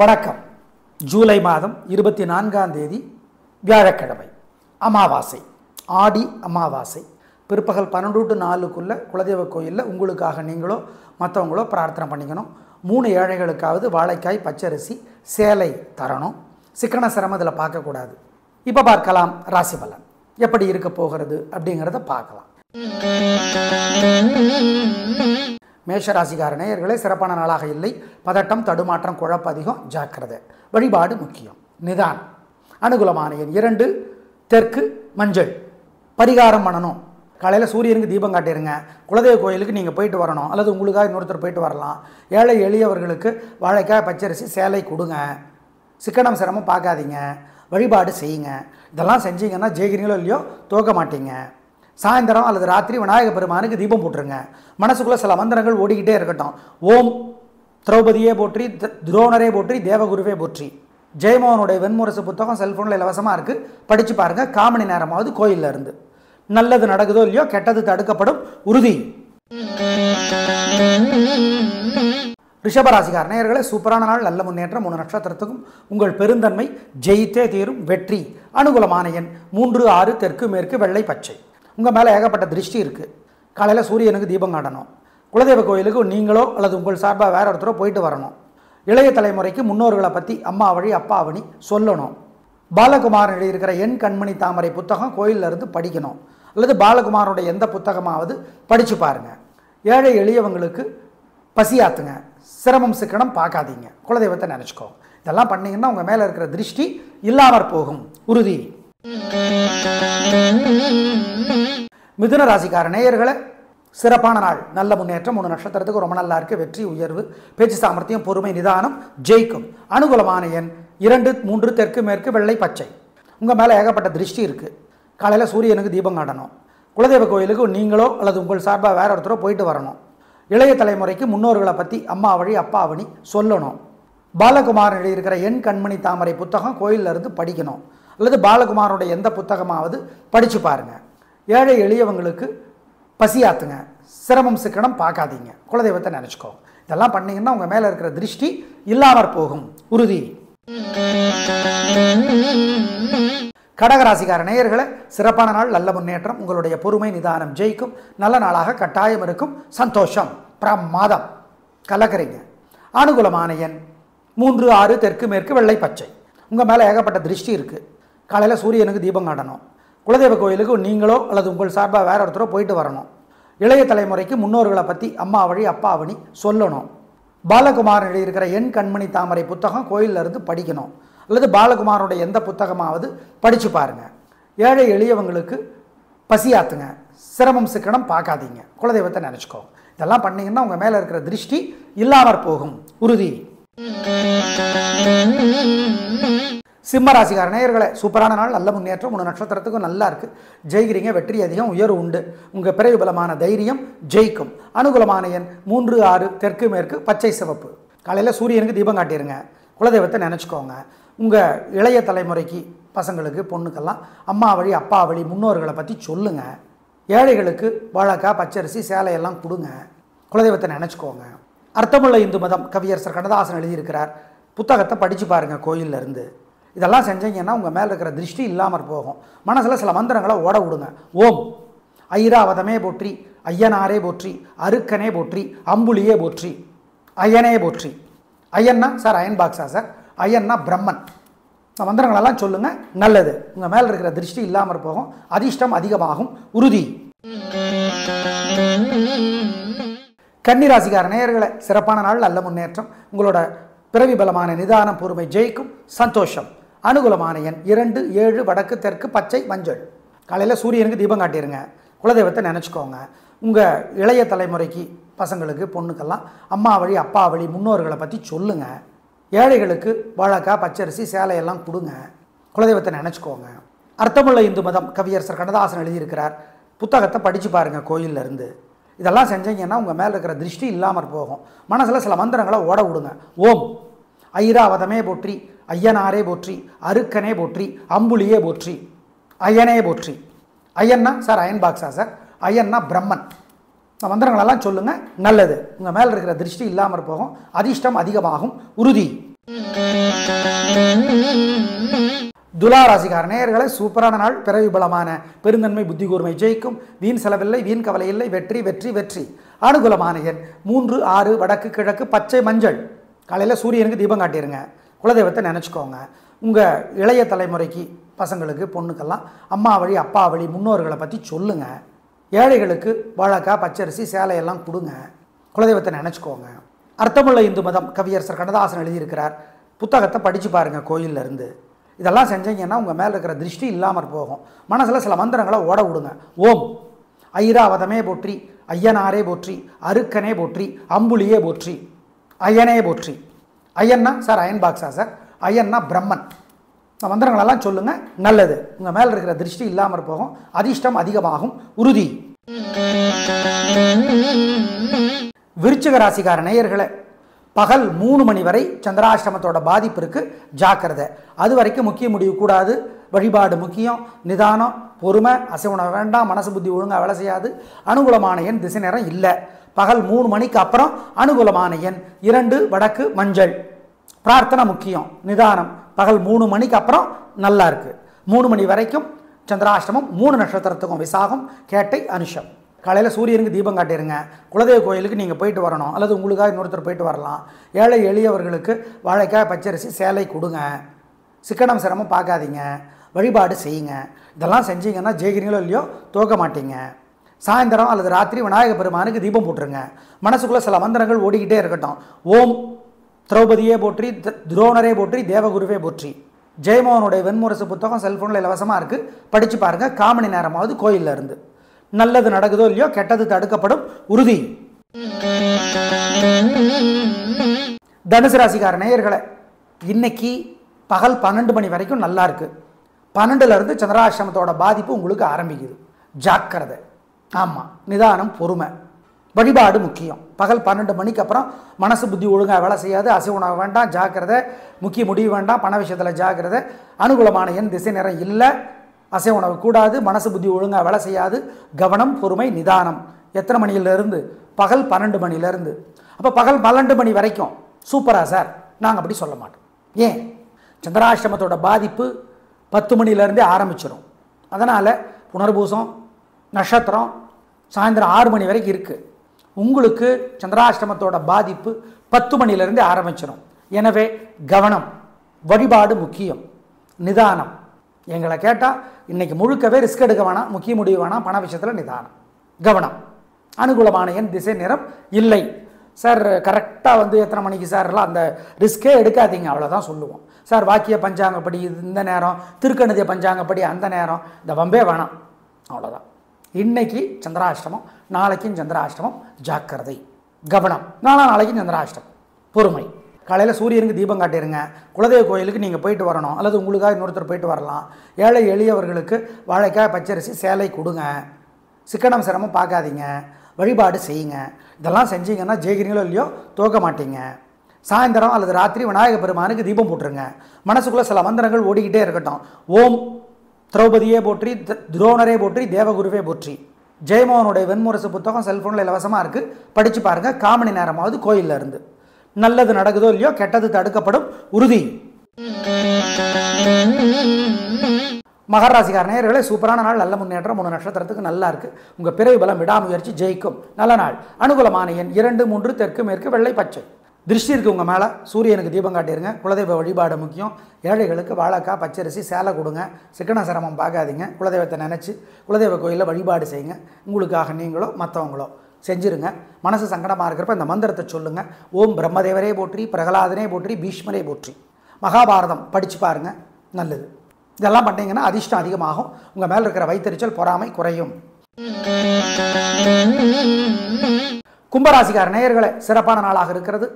வணக்கம். ஜூலை மாதம் 24ஆம் தேதி வியாழக்கிழமை, அமாவாசை, ஆடி அமாவாசை. பிற்பகல் 12 to 4க்குள்ளே குலதெய்வ கோயிலில் உங்களுக்காக நீங்களோ மற்றவங்களோ பிரார்த்தனை பண்ணிக்கணும். 3 ஏழைகளுக்காவது வாழைக்காய், பச்சரிசி, சேலை தரணும். சிக்கன சிரமத்தில் பார்க்கக்கூடாது. இப்போ பார்க்கலாம் ராசி பலன் எப்படி இருக்க போகிறது அப்படிங்கிறத பார்க்கலாம். மேஷராசிக்கார நேயர்களே, சிறப்பான நாளாக இல்லை. பதட்டம், தடுமாற்றம், குழப்பம் அதிகம். ஜாக்கிரதை. வழிபாடு முக்கியம். நிதானம். அனுகூலமான எண் 2, தெற்கு மஞ்சள். பரிகாரம் பண்ணணும். காலையில் சூரியனுக்கு தீபம் காட்டிடுங்க. குலதெய்வ கோயிலுக்கு நீங்கள் போயிட்டு வரணும், அல்லது உங்களுக்காக இன்னொருத்தர் போயிட்டு வரலாம். ஏழை எளியவர்களுக்கு வாழைக்காய், பச்சரிசி, சேலை கொடுங்க. சிக்கனம் சிரமம் பார்க்காதீங்க. வழிபாடு செய்யுங்க. இதெல்லாம் செஞ்சீங்கன்னா ஜெயிக்கிறீங்களோ இல்லையோ தோக்க மாட்டீங்க. சாயந்தரம் அல்லது ராத்திரி விநாயக பெருமானுக்கு தீபம் போட்டுருங்க. மனசுக்குள்ளே சில மந்திரங்கள் ஓடிக்கிட்டே இருக்கட்டும். ஓம் திரௌபதியே போற்றி, துரோணரே போற்றி, தேவகுருவே போற்றி. ஜெயமோகனுடைய வெண்முரசு புத்தகம் செல்ஃபோனில் இலவசமாக இருக்குது, படித்து பாருங்கள். 1/4 மணி நேரமாவது கோயிலில் இருந்து. நல்லது நடக்குதோ இல்லையோ கெட்டது தடுக்கப்படும், உறுதி. ரிஷபராசிக்கார நேயர்களே, சூப்பரான நாள், நல்ல முன்னேற்றம். 3 நட்சத்திரத்துக்கும் உங்கள் பெருந்தன்மை ஜெயித்தே தீரும். வெற்றி. அனுகூலமான எண் 3, 6, தெற்கு மேற்கு, வெள்ளை பச்சை. உங்கள் மேலே ஏகப்பட்ட திருஷ்டி இருக்குது. காலையில் சூரியனுக்கு தீபம் காட்டணும். குலதெய்வ கோயிலுக்கு நீங்களோ அல்லது உங்கள் சார்பாக வேற ஒருத்தரோ போயிட்டு வரணும். இளைய தலைமுறைக்கு முன்னோர்களை பற்றி அம்மா வழி அப்பா வழி சொல்லணும். பாலகுமாரன் எழுதியிருக்கிற என் கண்மணி தாமரை புத்தகம் கோயிலில் இருந்து படிக்கணும், அல்லது பாலகுமாரோட எந்த புத்தகமாவது படித்து பாருங்கள். ஏழை எளியவங்களுக்கு பசியாத்துங்க. சிரமம் சிக்கனம் பார்க்காதீங்க. குலதெய்வத்தை நினச்சிக்கோ. இதெல்லாம் பண்ணிங்கன்னா உங்கள் மேலே இருக்கிற திருஷ்டி இல்லாமற் போகும், உறுதி. மிதுன ராசிக்கார நேயர்களே, சிறப்பான நாள், நல்ல முன்னேற்றம். 3 நட்சத்திரத்துக்கு ரொம்ப நல்லா இருக்குது. வெற்றி, உயர்வு, பேச்சு சாமர்த்தியம், பொறுமை, நிதானம், ஜெயிக்கும். அனுகூலமான எண் 2, 3, தெற்கு மேற்கு, வெள்ளை பச்சை. உங்கள் மேலே ஏகப்பட்ட திருஷ்டி இருக்குது. காலையில் சூரியனுக்கு தீபம் காட்டணும். குலதெய்வ கோயிலுக்கு நீங்களோ அல்லது உங்கள் சார்பாக வேற ஒருத்தரோ போயிட்டு வரணும். இளைய தலைமுறைக்கு முன்னோர்களை பற்றி அம்மா வழி அப்பா வழி சொல்லணும். பாலகுமாரன் எழுதியிருக்கிற என் கண்மணி தாமரை புத்தகம் கோயிலில் இருந்து படிக்கணும், அல்லது பாலகுமாரோட எந்த புத்தகமாவது படித்து பாருங்கள். ஏழை எளியவங்களுக்கு பசியாத்துங்க. சிரமம் சிக்கனம் பார்க்காதீங்க. குலதெய்வத்தை நினச்சிக்கோ. இதெல்லாம் பண்ணிங்கன்னா உங்கள் மேலே இருக்கிற திருஷ்டி இல்லாமற் போகும், உறுதி. கடகராசிக்கார நேயர்களே, சிறப்பான நாள், நல்ல முன்னேற்றம். உங்களுடைய பொறுமை, நிதானம் ஜெயிக்கும். நல்ல நாளாக கட்டாயம் இருக்கும். சந்தோஷம், பிரமாதம், கலக்கறீங்க. அனுகூலமான எண் 3, 6, தெற்கு மேற்கு, வெள்ளை பச்சை. உங்கள் மேலே ஏகப்பட்ட திருஷ்டி இருக்குது. காலையில் சூரியனுக்கு தீபம் காட்டணும். குலதெய்வ கோயிலுக்கு நீங்களோ அல்லது உங்கள் சார்பாக வேற ஒருத்தரோ போயிட்டு வரணும். இளைய தலைமுறைக்கு முன்னோர்களை பற்றி அம்மா வழி அப்பா வழி சொல்லணும். பாலகுமாரன் எழுதியிருக்கிற என் கண்மணி தாமரை புத்தகம் கோயிலில் இருந்து படிக்கணும், அல்லது பாலகுமாரோட எந்த புத்தகமாவது படித்து பாருங்கள். ஏழை எளியவங்களுக்கு பசியாத்துங்க. சிரமம் சிக்கனம் பார்க்காதீங்க. குலதெய்வத்தை நினச்சிக்கோ. இதெல்லாம் பண்ணிங்கன்னா உங்கள் மேலே இருக்கிற திருஷ்டி இல்லாமற் போகும், உறுதி. சிம்மராசிக்கார நேயர்களே, சூப்பரான நாள், நல்ல முன்னேற்றம். 3 நட்சத்திரத்துக்கும் நல்லா இருக்குது. ஜெயிக்கிறீங்க. வெற்றி அதிகம், உயர்வு உண்டு. உங்கள் பிறகு பலமான தைரியம் ஜெயிக்கும். அனுகூலமான எண் 3, 6, தெற்கு மேற்கு, பச்சை சிவப்பு. காலையில் சூரியனுக்கு தீபம் காட்டிடுங்க. குலதெய்வத்தை நினச்சிக்கோங்க. உங்கள் இளைய தலைமுறைக்கு பசங்களுக்கு பொண்ணுக்கெல்லாம் அம்மா வழி அப்பா வழி முன்னோர்களை பற்றி சொல்லுங்கள். ஏழைகளுக்கு வாழைக்காய், பச்சரிசி, சேலையெல்லாம் கொடுங்க. குலதெய்வத்தை நினச்சிக்கோங்க. அர்த்தமுள்ள இந்து மதம் கவியரசர் கண்ணதாசன் எழுதியிருக்கிறார். புத்தகத்தை படித்து பாருங்கள் கோயிலில் இருந்து. இதெல்லாம் செஞ்சீங்கன்னா உங்கள் மேலே இருக்கிற திருஷ்டி இல்லாமற் போகும். மனசில் சில மந்திரங்களை ஓட விடுங்க. ஓம் ஐராவதமே போற்றி, ஐயனாரே போற்றி, அருக்கனே போற்றி, அம்புலியே போற்றி, ஐயனே போற்றி. ஐயன்னா சார் அயன் பாக்ஸா சார்? ஐயன்னா பிரம்மன். இந்த மந்திரங்களெல்லாம் சொல்லுங்கள். நல்லது. உங்கள் மேலே இருக்கிற திருஷ்டி இல்லாமற் போகும். அதிர்ஷ்டம் அதிகமாகும், உறுதி. கன்னிராசிக்கார நேயர்களே, சிறப்பான நாள், நல்ல முன்னேற்றம். உங்களோட பிறவி பலமான நிதானம், பொறுமை ஜெயிக்கும். சந்தோஷம். அனுகூலமான எண் 2, 7, வடக்கு தெற்கு, பச்சை மஞ்சள். காலையில் சூரியனுக்கு தீபம் காட்டிடுங்க. குலதெய்வத்தை நினச்சிக்கோங்க. உங்கள் இளைய தலைமுறைக்கு பசங்களுக்கு பொண்ணுக்கெல்லாம் அம்மா வழி அப்பா வழி முன்னோர்களை பற்றி சொல்லுங்கள். ஏழைகளுக்கு வாழைக்காய், பச்சரிசி, சேலையெல்லாம் கொடுங்க. குலதெய்வத்தை நினச்சிக்கோங்க. அர்த்தமுள்ள இந்து மதம் கவியரசர் கண்ணதாசன் எழுதியிருக்கிறார். புத்தகத்தை படித்து பாருங்கள் கோயிலில் இருந்து. இதெல்லாம் செஞ்சீங்கன்னா உங்கள் மேலே இருக்கிற திருஷ்டி இல்லாமற் போகும். மனசில் சில மந்திரங்களை ஓட விடுங்க. ஓம் ஐராவதமே போற்றி, ஐயனாரே போற்றி, அருக்கனே போற்றி, அம்புலியே போற்றி, ஐயனே போற்றி. ஐயன்னா சார் அயன் பாக்ஸா சார்? ஐயன்னா பிரம்மன். இந்த மந்திரங்களெல்லாம் சொல்லுங்கள். நல்லது. உங்கள் மேலே இருக்கிற திருஷ்டி இல்லாமற் போகும். அதிர்ஷ்டம் அதிகமாகும், உறுதி. துலா ராசிக்கார நேயர்களை சூப்பரான நாள். பிறவி பலமான பெருந்தன்மை புத்தி கூர்மை ஜெயிக்கும். வீண் செலவில்லை, வீண் கவலை இல்லை. வெற்றி வெற்றி வெற்றி. அனுகூலமான எண் 3, 6 வடக்கு கிழக்கு பச்சை மஞ்சள். காலையில் சூரியனுக்கு தீபம் காட்டிடுங்க. குலதெய்வத்தை நினச்சிக்கோங்க. உங்கள் இளைய தலைமுறைக்கு பசங்களுக்கு பொண்ணுக்கெல்லாம் அம்மா வழி அப்பா வழி முன்னோர்களை பற்றி சொல்லுங்கள். ஏழைகளுக்கு வாழைக்காய் பச்சரிசி சேலையெல்லாம் கொடுங்க. குலதெய்வத்தை நினச்சிக்கோங்க. அர்த்தமுள்ள இந்து மதம் கவியரசர் கண்ணதாசன் எழுதியிருக்கிறார். புத்தகத்தை படித்து பாருங்கள் கோயிலில் இருந்து. இதெல்லாம் செஞ்சீங்கன்னா உங்கள் மேலே இருக்கிற திருஷ்டி இல்லாமல் போகும். மனசில் சில மந்திரங்களை ஓட விடுங்க. ஓம் ஐராவதமே போற்றி, ஐயனாரே போற்றி, அருக்கனே போற்றி, அம்புலியே போற்றி, ஐயனே போற்றி. ஐயன்னா சார் அயன் பாக்ஸா சார்? ஐயன்னா பிரம்மன். இந்த மந்திரங்களெல்லாம் சொல்லுங்கள். நல்லது. உங்கள் மேலே இருக்கிற திருஷ்டி இல்லாமல் போகும். அதிர்ஷ்டம் அதிகமாகும். உறுதி. விருச்சிக ராசிக்கார நேயர்களே, பகல் 3 மணி வரை சந்திராஷ்டமத்தோட பாதிப்பு இருக்குது. ஜாக்கிரதை. அது வரைக்கும் முக்கிய முடிவு கூடாது. வழிபாடு முக்கியம். நிதானம், பொறுமை. அசைவுணவு வேண்டாம். மனசு புத்தி ஒழுங்காக வேலை செய்யாது. அனுகூலமான எண் திசை நேரம் இல்லை. பகல் 3 மணிக்கு அப்புறம் அனுகூலமான எண் 2 வடக்கு மஞ்சள். பிரார்த்தனை முக்கியம். நிதானம். பகல் 3 மணிக்கு அப்புறம் நல்லா இருக்குது. 3 மணி வரைக்கும் சந்திராஷ்டமம். 3 நட்சத்திரத்துக்கும் விசாகம், கேட்டை, அனுஷம். காலையில் சூரியனுக்கு தீபம் காட்டிடுங்க. குலதெய்வ கோயிலுக்கு நீங்கள் போயிட்டு வரணும், அல்லது உங்களுக்காக இன்னொருத்தர் போயிட்டு வரலாம். ஏழை எளியவர்களுக்கு வாழைக்காய் பச்சரிசி சேலை கொடுங்க. சிக்கனம் சிரமம் பார்க்காதீங்க. வழிபாடு செய்யுங்க. இதெல்லாம் செஞ்சீங்கன்னா ஜெயிக்கிறீங்களோ இல்லையோ தோக்க மாட்டீங்க. சாயந்தரம் அல்லது ராத்திரி விநாயக பெருமானுக்கு தீபம் போட்டுருங்க. மனசுக்குள்ளே சில மந்திரங்கள் ஓடிக்கிட்டே இருக்கட்டும். ஓம் திரௌபதியே போற்றி, துரோணரே போற்றி, தேவகுருவே போற்றி. ஜெயமோகனுடைய வெண்முரசு புத்தகம் செல்ஃபோனில் இலவசமாக இருக்குது. படித்து பாருங்கள். 1/4 மணி நேரமாவது கோயிலில் இருந்து. நல்லது நடக்குதோ இல்லையோ கெட்டது தடுக்கப்படும். உறுதி. தனுசு ராசிக்கார நேயர்களை, இன்னைக்கு பகல் 12 மணி வரைக்கும் நல்லா இருக்குது. 12லேருந்து சந்திராஷ்டமத்தோட பாதிப்பு உங்களுக்கு ஆரம்பிக்குது. ஜாக்கிரதை. ஆமாம். நிதானம், பொறுமை. வழிபாடு முக்கியம். பகல் 12 மணிக்கு அப்புறம் மனசு புத்தி ஒழுங்காக வேலை செய்யாது. அசைவுணவு வேண்டாம். ஜாக்கிரதை. முக்கிய முடிவு வேண்டாம். பண விஷயத்தில் ஜாக்கிரதை. அனுகூலமான எண் திசை நேரம் இல்லை. அசைவுணவு கூடாது. மனசு புத்தி ஒழுங்காக வேலை செய்யாது. கவனம், பொறுமை, நிதானம். எத்தனை மணியிலேருந்து? பகல் 12 மணிலேருந்து. அப்போ பகல் 12 மணி வரைக்கும் சூப்பரா சார்? நாங்கள் அப்படி சொல்ல மாட்டோம். ஏன்? சந்திராஷ்டமத்தோட பாதிப்பு 10 மணிலேருந்தே ஆரம்பிச்சிடும். அதனால் புனர்பூசம் நட்சத்திரம் சாயந்தரம் 6 மணி வரைக்கும் இருக்குது. உங்களுக்கு சந்திராஷ்டமத்தோட பாதிப்பு 10 மணிலேருந்தே ஆரம்பிச்சிடும். எனவே கவனம். வழிபாடு முக்கியம். நிதானம். எங்களை கேட்டால் இன்றைக்கி முழுக்கவே ரிஸ்க் எடுக்க வேணாம். முக்கிய முடிவு வேணாம். பண விஷயத்தில் நிதானம், கவனம். அனுகூலமான எண் திசை நிறம் இல்லை. சார் கரெக்டாக எத்தனை மணிக்கு சார்லாம் அந்த ரிஸ்க்கே எடுக்காதீங்க. அவ்வளோதான் சொல்லுவோம். சார் வாக்கிய பஞ்சாங்கப்படி இந்த நேரம், திருக்கணித பஞ்சாங்கப்படி அந்த நேரம், இந்த வம்பே வேணாம். அவ்வளோதான். இன்னைக்கு சந்திராஷ்டமம், நாளைக்கும் சந்திராஷ்டமம். ஜாக்கிரதை, கவனம். நாளைக்கும் சந்திராஷ்டமம். பொறுமை. காலையில் சூரியனுக்கு தீபம் காட்டிடுங்க. குலதெய்வ கோயிலுக்கு நீங்கள் போயிட்டு வரணும், அல்லது உங்களுக்காக இன்னொருத்தர் போயிட்டு வரலாம். ஏழை எளியவர்களுக்கு வாழைக்காய் பச்சரிசி சேலை கொடுங்க. சிக்கனம் சிரமம் பார்க்காதீங்க. வழிபாடு செய்யுங்க. இதெல்லாம் செஞ்சீங்கன்னா ஜெயிக்கிறீங்களோ இல்லையோ தோக்க மாட்டீங்க. சாயந்தரம் அல்லது ராத்திரி விநாயக பெருமானுக்கு தீபம் போட்டுருங்க. மனசுக்குள்ளே சில மந்திரங்கள் ஓடிக்கிட்டே இருக்கட்டும். ஓம் திரௌபதியே போற்றி, துரோணரே போற்றி, தேவகுருவே போற்றி. ஜெயமோகனுடைய வெண்முரசு புத்தகம் செல்ஃபோனில் இலவசமாக இருக்குது. படித்து பாருங்கள். 1/4 மணி நேரமாவது கோயிலில் இருந்து. நல்லது நடக்குதோ இல்லையோ கெட்டது தடுக்கப்படும். உறுதி. மகர ராசிக்கார நேயர்களே, சூப்பரான நாள். நல்ல முன்னேற்றம். 3 நட்சத்திரத்துக்கு நல்லா இருக்குது. உங்கள் பிறவி பலம் விடாமுயற்சி ஜெயிக்கும். நல்ல நாள். அனுகூலமான எண் 2, 3 தெற்கு மேற்கு வெள்ளை பச்சை. திருஷ்டி இருக்குது உங்கள் மேலே. சூரியனுக்கு தீபம் காட்டிடுங்க. குலதெய்வ வழிபாடு முக்கியம். ஏழைகளுக்கு வாழைக்காய் பச்சரிசி சேலை கொடுங்க. சிக்கன சிரமம் பார்க்காதீங்க. குலதெய்வத்தை நினச்சி குலதெய்வ கோயிலில் வழிபாடு செய்யுங்க. உங்களுக்காக நீங்களோ மற்றவங்களோ செஞ்சுருங்க. மனசு சங்கடமாக இருக்கிறப்ப இந்த மந்திரத்தை சொல்லுங்கள். ஓம் பிரம்மதேவரே போற்றி, பிரகலாதனே போற்றி, பீஷ்மரே போற்றி. மகாபாரதம் படித்து பாருங்கள். நல்லது. இதெல்லாம் பண்ணிங்கன்னா அதிர்ஷ்டம் அதிகமாகும். உங்கள் மேலே இருக்கிற வைத்தறிச்சல் பொறாமை குறையும். கும்பராசிக்கார நேயர்களே, சிறப்பான நாளாக இருக்கிறது.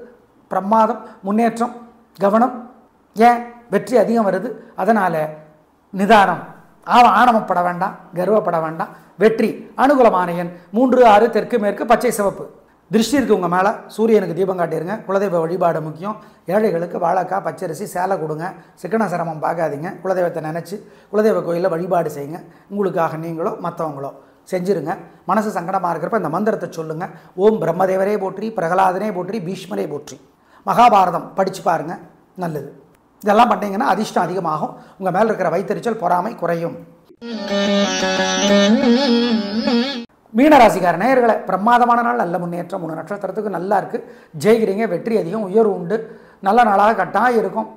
பிரமாதம், முன்னேற்றம், கவனம். ஏன்? வெற்றி அதிகம் வருது. அதனால் நிதானம். ஆணவப்பட வேண்டாம், கர்வப்பட வேண்டாம். வெற்றி. அனுகூலமான எண் 3, 6 தெற்கு மேற்கு பச்சை சிவப்பு. திருஷ்டி இருக்குது உங்கள் மேலே. சூரியனுக்கு தீபம் காட்டிடுங்க. குலதெய்வ வழிபாடு முக்கியம். ஏழைகளுக்கு வாழைக்காய் பச்சரிசி சேலை கொடுங்க. சிக்கன சிரமம் பார்க்காதீங்க. குலதெய்வத்தை நினச்சி குலதெய்வ கோயிலில் வழிபாடு செய்யுங்க. உங்களுக்காக நீங்களோ மற்றவங்களோ செஞ்சுருங்க. மனசு சங்கடமாக இருக்கிறப்ப இந்த மந்திரத்தை சொல்லுங்கள். ஓம் பிரம்மதேவரே போற்றி, பிரகலாதனே போற்றி, பீஷ்மரே போற்றி. மகாபாரதம் படித்து பாருங்கள். நல்லது. இதெல்லாம் பண்ணிங்கன்னா அதிர்ஷ்டம் அதிகமாகும். உங்கள் மேலே இருக்கிற வைத்தறிச்சல் பொறாமை குறையும். மீனராசிக்கார நேயர்களை பிரமாதமான நாள், நல்ல முன்னேற்றம். 3 நட்சத்திரத்துக்கு நல்லா இருக்குது. ஜெயிக்கிறீங்க, வெற்றி அதிகம், உயர்வு உண்டு. நல்ல நாளாக கட்டாயம் இருக்கும்.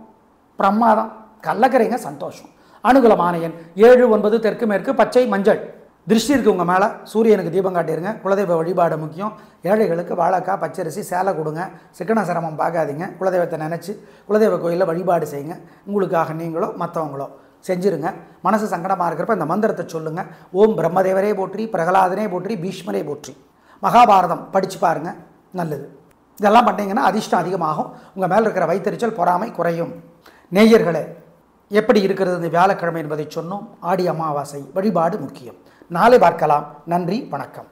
பிரமாதம். கள்ளக்கரைங்க, சந்தோஷம். அனுகூலமான எண் 7, 9 தெற்கு மேற்கு பச்சை மஞ்சள். திருஷ்டி இருக்குது உங்கள் மேலே. சூரியனுக்கு தீபம் காட்டிடுங்க. குலதெய்வ வழிபாடு முக்கியம். ஏழைகளுக்கு வாழைக்காய் பச்சரிசி சேலை கொடுங்க. சிக்கன சிரமம் பார்க்காதீங்க. குலதெய்வத்தை நினச்சி குலதெய்வ கோயிலில் வழிபாடு செய்யுங்க. உங்களுக்காக நீங்களோ மற்றவங்களோ செஞ்சுருங்க. மனசு சங்கடமாக இருக்கிறப்ப இந்த மந்திரத்தை சொல்லுங்கள். ஓம் பிரம்மதேவரே போற்றி, பிரகலாதனே போற்றி, பீஷ்மரே போற்றி. மகாபாரதம் படித்து பாருங்கள். நல்லது. இதெல்லாம் பண்ணிங்கன்னா அதிர்ஷ்டம் அதிகமாகும். உங்கள் மேலே இருக்கிற வைத்தறிச்சல் பொறாமை குறையும். நேயர்களே, எப்படி இருக்கிறது இந்த வியாழக்கிழமை என்பதை சொன்னோம். ஆடி அமாவாசை வழிபாடு முக்கியம். நாளை பார்க்கலாம். நன்றி, வணக்கம்.